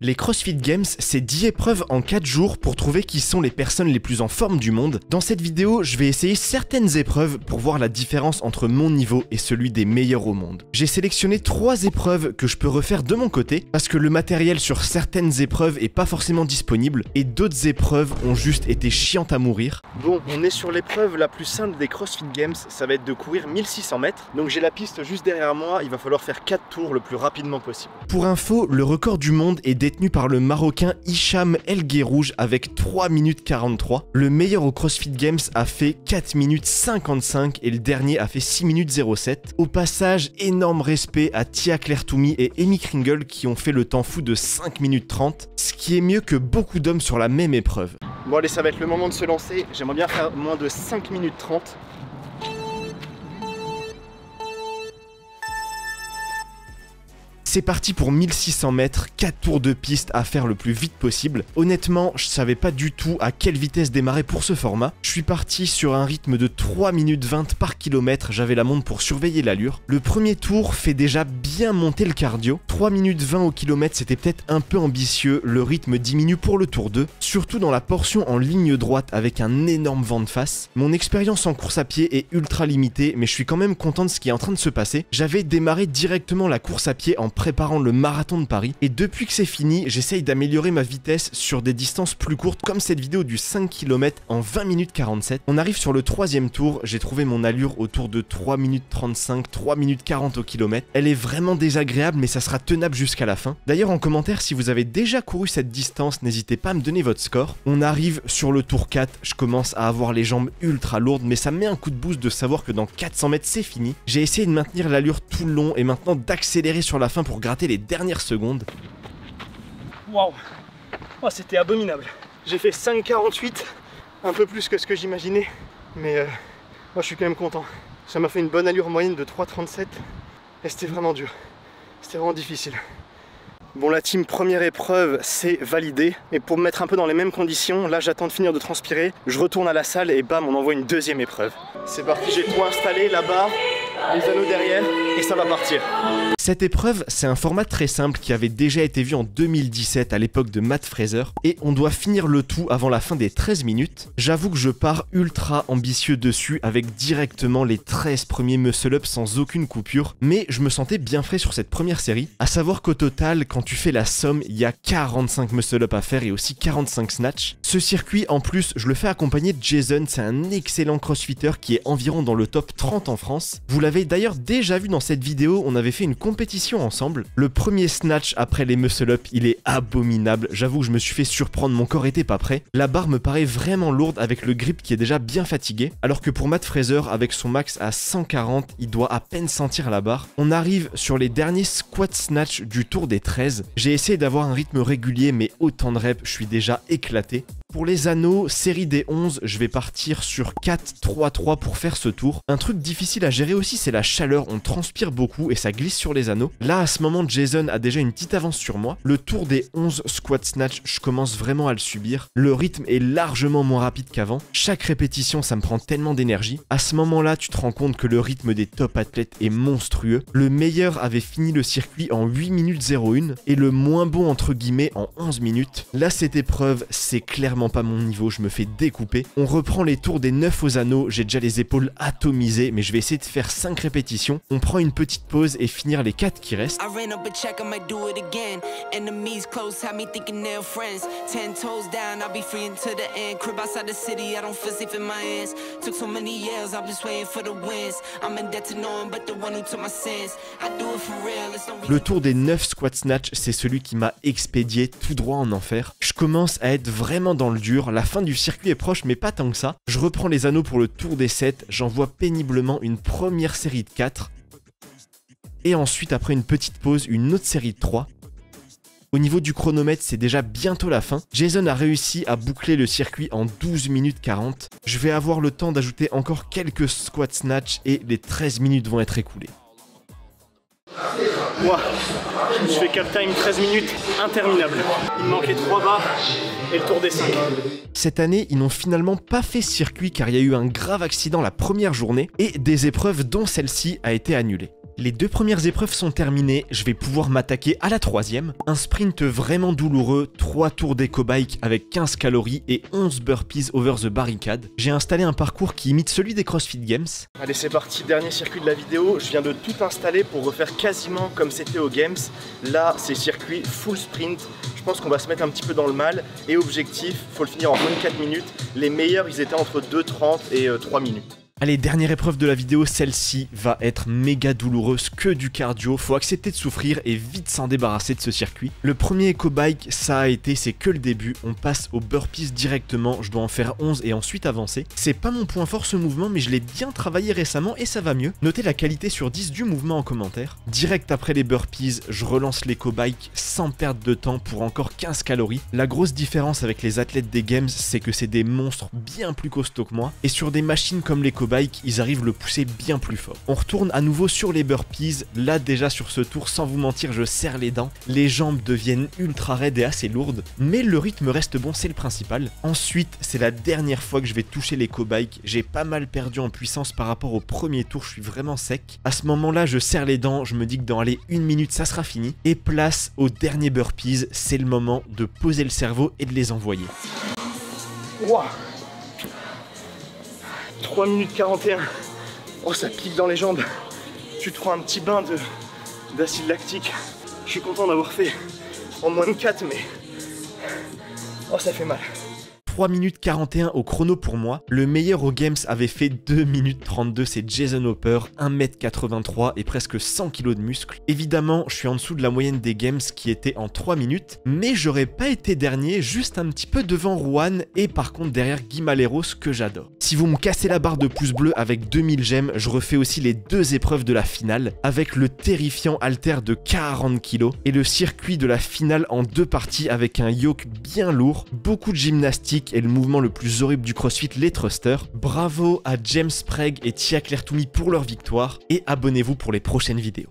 Les CrossFit Games, c'est 10 épreuves en 4 jours pour trouver qui sont les personnes les plus en forme du monde. Dans cette vidéo, je vais essayer certaines épreuves pour voir la différence entre mon niveau et celui des meilleurs au monde. J'ai sélectionné 3 épreuves que je peux refaire de mon côté, parce que le matériel sur certaines épreuves est pas forcément disponible, et d'autres épreuves ont juste été chiantes à mourir. Bon, on est sur l'épreuve la plus simple des CrossFit Games, ça va être de courir 1600 mètres. Donc j'ai la piste juste derrière moi, il va falloir faire 4 tours le plus rapidement possible. Pour info, le record du monde est détenu par le Marocain Hicham El Guerrouj avec 3 minutes 43. Le meilleur au CrossFit Games a fait 4 minutes 55 et le dernier a fait 6 minutes 07. Au passage, énorme respect à Tia Claire Toumi et Amy Kringle qui ont fait le temps fou de 5 minutes 30, ce qui est mieux que beaucoup d'hommes sur la même épreuve. Bon allez, ça va être le moment de se lancer. J'aimerais bien faire moins de 5 minutes 30. C'est parti pour 1600 mètres, 4 tours de piste à faire le plus vite possible. Honnêtement, je savais pas du tout à quelle vitesse démarrer pour ce format. Je suis parti sur un rythme de 3 minutes 20 par kilomètre, j'avais la montre pour surveiller l'allure. Le premier tour fait déjà bien monter le cardio. 3 minutes 20 au kilomètre, c'était peut-être un peu ambitieux, le rythme diminue pour le tour 2, surtout dans la portion en ligne droite avec un énorme vent de face. Mon expérience en course à pied est ultra limitée, mais je suis quand même content de ce qui est en train de se passer. J'avais démarré directement la course à pied en préparant le marathon de Paris et depuis que c'est fini, j'essaye d'améliorer ma vitesse sur des distances plus courtes comme cette vidéo du 5 km en 20 minutes 47. On arrive sur le 3e tour, j'ai trouvé mon allure autour de 3 minutes 35, 3 minutes 40 au kilomètre. Elle est vraiment désagréable mais ça sera tenable jusqu'à la fin. D'ailleurs en commentaire si vous avez déjà couru cette distance, n'hésitez pas à me donner votre score. On arrive sur le tour 4, je commence à avoir les jambes ultra lourdes mais ça me met un coup de boost de savoir que dans 400 mètres c'est fini. J'ai essayé de maintenir l'allure tout le long et maintenant d'accélérer sur la fin pour gratter les dernières secondes. Waouh, oh, c'était abominable. J'ai fait 5,48, un peu plus que ce que j'imaginais, mais moi je suis quand même content. Ça m'a fait une bonne allure moyenne de 3,37 et c'était vraiment dur, c'était vraiment difficile. Bon, la team première épreuve, c'est validé. Et pour me mettre un peu dans les mêmes conditions, là j'attends de finir de transpirer, je retourne à la salle et bam, on envoie une deuxième épreuve. C'est parti, j'ai tout installé là-bas, les anneaux derrière, et ça va partir. Cette épreuve, c'est un format très simple qui avait déjà été vu en 2017 à l'époque de Matt Fraser, et on doit finir le tout avant la fin des 13 minutes. J'avoue que je pars ultra ambitieux dessus avec directement les 13 premiers muscle-up sans aucune coupure, mais je me sentais bien frais sur cette première série, à savoir qu'au total, quand tu fais la somme, il y a 45 muscle-up à faire et aussi 45 snatch. Ce circuit, en plus, je le fais accompagner de Jason, c'est un excellent crossfitter qui est environ dans le top 30 en France. Vous l'avez d'ailleurs déjà vu dans cette vidéo, on avait fait une compétition ensemble. Le premier snatch après les muscle-up, il est abominable. J'avoue que je me suis fait surprendre, mon corps était pas prêt. La barre me paraît vraiment lourde avec le grip qui est déjà bien fatigué. Alors que pour Matt Fraser, avec son max à 140, il doit à peine sentir la barre. On arrive sur les derniers squat snatch du tour des 13. J'ai essayé d'avoir un rythme régulier, mais autant de reps, je suis déjà éclaté. Pour les anneaux, série des 11, je vais partir sur 4-3-3 pour faire ce tour. Un truc difficile à gérer aussi, c'est la chaleur, on transpire beaucoup et ça glisse sur les anneaux. Là, à ce moment, Jason a déjà une petite avance sur moi. Le tour des 11 squat snatch, je commence vraiment à le subir. Le rythme est largement moins rapide qu'avant. Chaque répétition, ça me prend tellement d'énergie. À ce moment-là, tu te rends compte que le rythme des top athlètes est monstrueux. Le meilleur avait fini le circuit en 8 minutes 01 et le moins bon entre guillemets en 11 minutes. Là, cette épreuve, c'est clairement pas mon niveau, je me fais découper. On reprend les tours des 9 aux anneaux, j'ai déjà les épaules atomisées, mais je vais essayer de faire 5 répétitions. On prend une petite pause et finir les 4 qui restent. Le tour des 9 squat snatch, c'est celui qui m'a expédié tout droit en enfer. Je commence à être vraiment dans le dur, la fin du circuit est proche mais pas tant que ça. Je reprends les anneaux pour le tour des 7, j'envoie péniblement une première série de 4. Et ensuite après une petite pause, une autre série de 3. Au niveau du chronomètre, c'est déjà bientôt la fin. Jason a réussi à boucler le circuit en 12 minutes 40. Je vais avoir le temps d'ajouter encore quelques squat snatch et les 13 minutes vont être écoulées. Moi, je me suis fait cap time 13 minutes interminable. Il me manquait 3 barres et le tour des 5. Cette année, ils n'ont finalement pas fait circuit car il y a eu un grave accident la première journée et des épreuves dont celle-ci a été annulée. Les 2 premières épreuves sont terminées, je vais pouvoir m'attaquer à la 3e. Un sprint vraiment douloureux, 3 tours d'éco-bike avec 15 calories et 11 burpees over the barricade. J'ai installé un parcours qui imite celui des CrossFit Games. Allez, c'est parti, dernier circuit de la vidéo. Je viens de tout installer pour refaire quasiment comme c'était aux Games. Là, c'est circuit full sprint. Je pense qu'on va se mettre un petit peu dans le mal. Et objectif, faut le finir en 24 minutes. Les meilleurs, ils étaient entre 2,30 et 3 minutes. Allez, dernière épreuve de la vidéo, celle-ci va être méga douloureuse, que du cardio, faut accepter de souffrir et vite s'en débarrasser de ce circuit. Le premier éco-bike, ça a été, c'est que le début, on passe aux burpees directement, je dois en faire 11 et ensuite avancer. C'est pas mon point fort ce mouvement, mais je l'ai bien travaillé récemment et ça va mieux. Notez la qualité sur 10 du mouvement en commentaire. Direct après les burpees, je relance l'éco-bike sans perdre de temps pour encore 15 calories. La grosse différence avec les athlètes des Games, c'est que c'est des monstres bien plus costauds que moi, et sur des machines comme l'éco-bike, ils arrivent le pousser bien plus fort. On retourne à nouveau sur les burpees. Là déjà sur ce tour, sans vous mentir, je serre les dents. Les jambes deviennent ultra raides et assez lourdes, mais le rythme reste bon, c'est le principal. Ensuite, c'est la dernière fois que je vais toucher l'éco-bike. J'ai pas mal perdu en puissance par rapport au premier tour, je suis vraiment sec. À ce moment-là, je serre les dents, je me dis que dans les 1 minute, ça sera fini. Et place aux derniers burpees, c'est le moment de poser le cerveau et de les envoyer. Wow. 3 minutes 41. Oh, ça pique dans les jambes. Tu te prends un petit bain d'acide lactique. Je suis content d'avoir fait en moins de 4, mais oh, ça fait mal. 3 minutes 41 au chrono pour moi. Le meilleur aux Games avait fait 2 minutes 32, c'est Jason Hopper, 1m83 et presque 100 kg de muscles. Évidemment, je suis en dessous de la moyenne des Games qui était en 3 minutes, mais j'aurais pas été dernier, juste un petit peu devant Juan et par contre derrière Guy Maleros que j'adore. Si vous me cassez la barre de pouce bleu avec 2000 j'aime, je refais aussi les 2 épreuves de la finale avec le terrifiant halter de 40 kg et le circuit de la finale en 2 parties avec un yoke bien lourd, beaucoup de gymnastique et le mouvement le plus horrible du CrossFit, les thrusters. Bravo à James Sprague et Tia Claire Toomey pour leur victoire et abonnez-vous pour les prochaines vidéos.